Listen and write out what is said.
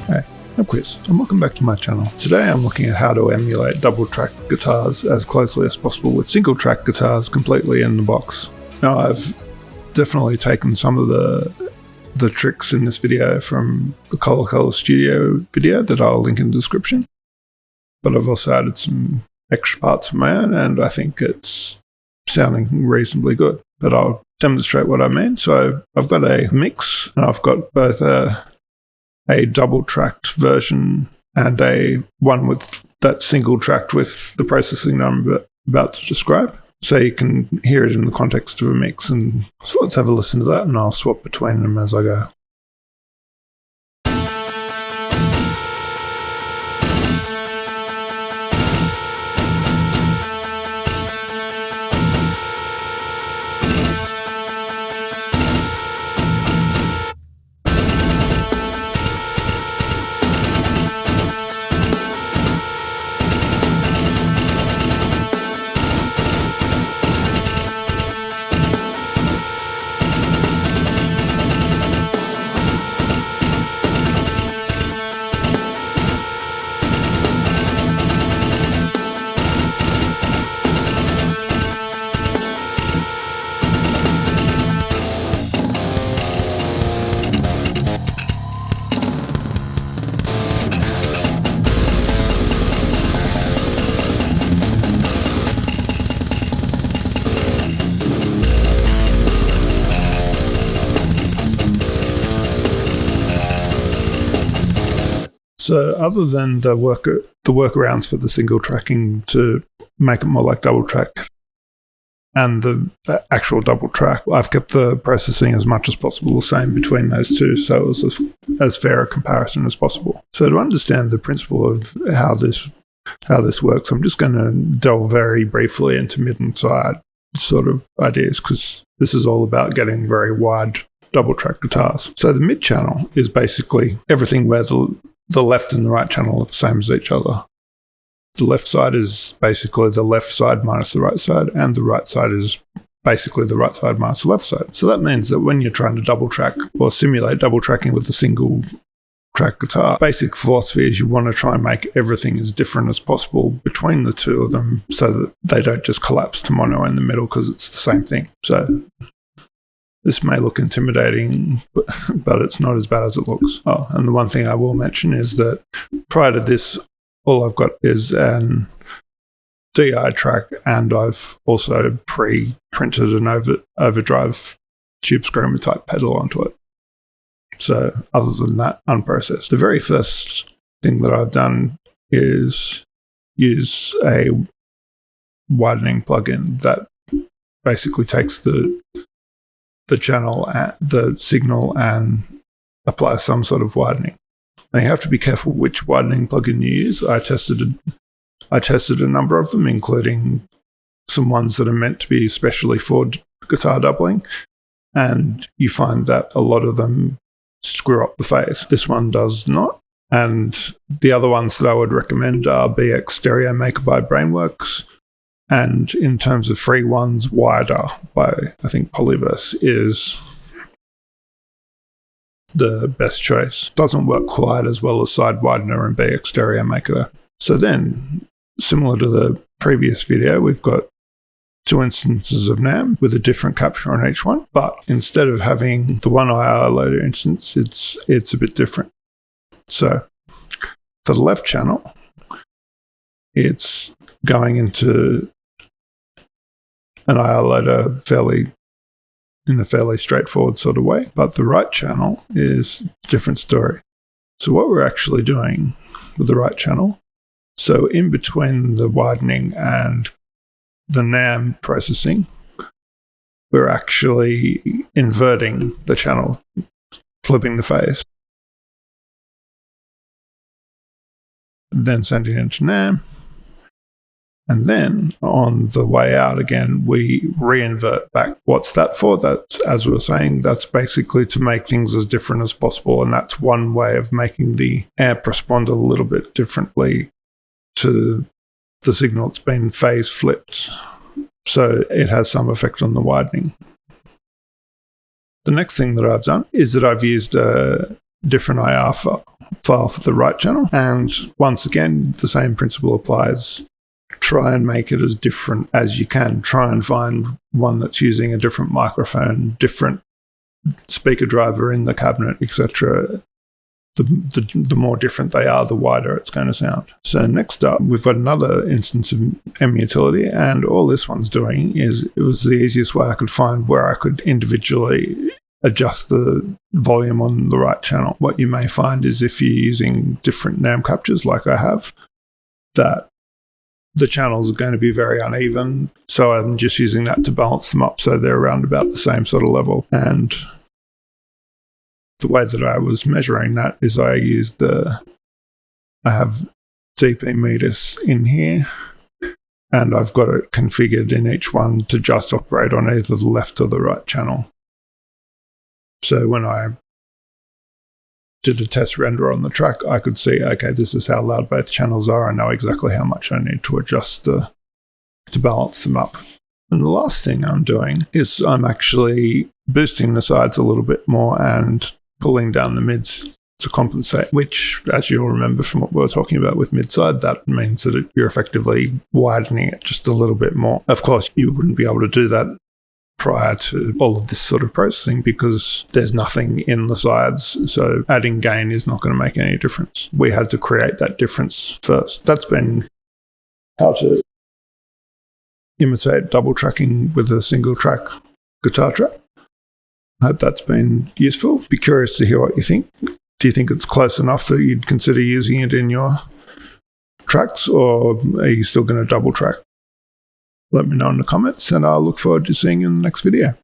Hey, I'm Chris, and welcome back to my channel. Today I'm looking at how to emulate double-track guitars as closely as possible with single-track guitars completely in the box. Now, I've definitely taken some of the tricks in this video from the Color Studio video that I'll link in the description, but I've also added some extra parts of my own, and I think it's sounding reasonably good. But I'll demonstrate what I mean. So I've got a mix, and I've got both a double-tracked version and a one with that single-tracked with the processing that I'm about to describe, so you can hear it in the context of a mix. And so let's have a listen to that, and I'll swap between them as I go. So other than the workarounds for the single tracking to make it more like double track and the actual double track, I've kept the processing as much as possible the same between those two, so it was as fair a comparison as possible. So to understand the principle of how this works, I'm just going to delve very briefly into mid and side sort of ideas, because this is all about getting very wide double track guitars. So the mid channel is basically everything where the left and the right channel are the same as each other. The left side is basically the left side minus the right side, and the right side is basically the right side minus the left side. So that means that when you're trying to double track or simulate double tracking with a single track guitar, basic philosophy is you want to try and make everything as different as possible between the two of them so that they don't just collapse to mono in the middle, because it's the same thing. So this may look intimidating, but it's not as bad as it looks. Oh, and the one thing I will mention is that prior to this, all I've got is an DI track, and I've also pre-printed an overdrive tube screamer type pedal onto it. So other than that, unprocessed. The very first thing that I've done is use a widening plugin that basically takes the channel, the signal, and apply some sort of widening. Now you have to be careful which widening plugin you use. I tested a number of them, including some ones that are meant to be especially for guitar doubling, and you find that a lot of them screw up the phase. This one does not. And the other ones that I would recommend are BX Stereo Maker by Brainworks, and in terms of free ones, Wider by, I think, Polyverse is the best choice. Doesn't work quite as well as Side Widener and BX Stereo Maker. So then, similar to the previous video, we've got two instances of NAMM with a different capture on each one, but instead of having the one IR loader instance, it's a bit different. So for the left channel, it's going into an IR loader in a fairly straightforward sort of way, but the right channel is a different story. So what we're actually doing with the right channel, so in between the widening and the NAMM processing, we're actually inverting the channel, flipping the phase, then sending it into NAMM. And then on the way out again, we reinvert back. What's that for? That's, as we were saying, that's basically to make things as different as possible. And that's one way of making the amp respond a little bit differently to the signal that's been phase flipped. So it has some effect on the widening. The next thing that I've done is that I've used a different IR file for the right channel. And once again, the same principle applies. Try and make it as different as you can. Try and find one that's using a different microphone, different speaker driver in the cabinet, etc. The more different they are, the wider it's going to sound. So next up, we've got another instance of M-Utility, and all this one's doing is, it was the easiest way I could find where I could individually adjust the volume on the right channel. What you may find is if you're using different NAMM captures like I have, that the channels are going to be very uneven. So I'm just using that to balance them up so they're around about the same sort of level. And the way that I was measuring that is I have DP meters in here, and I've got it configured in each one to just operate on either the left or the right channel. So when I did a test render on the track, I could see, okay, this is how loud both channels are. I know exactly how much I need to adjust to balance them up. And the last thing I'm doing is I'm actually boosting the sides a little bit more and pulling down the mids to compensate, which, as you'll remember from what we were talking about with mid-side, that means that you're effectively widening it just a little bit more. Of course, you wouldn't be able to do that prior to all of this sort of processing because there's nothing in the sides, so adding gain is not going to make any difference. We had to create that difference first. That's been how to imitate double tracking with a single track guitar track. I hope that's been useful. Be curious to hear what you think. Do you think it's close enough that you'd consider using it in your tracks, or are you still going to double track? Let me know in the comments, and I'll look forward to seeing you in the next video.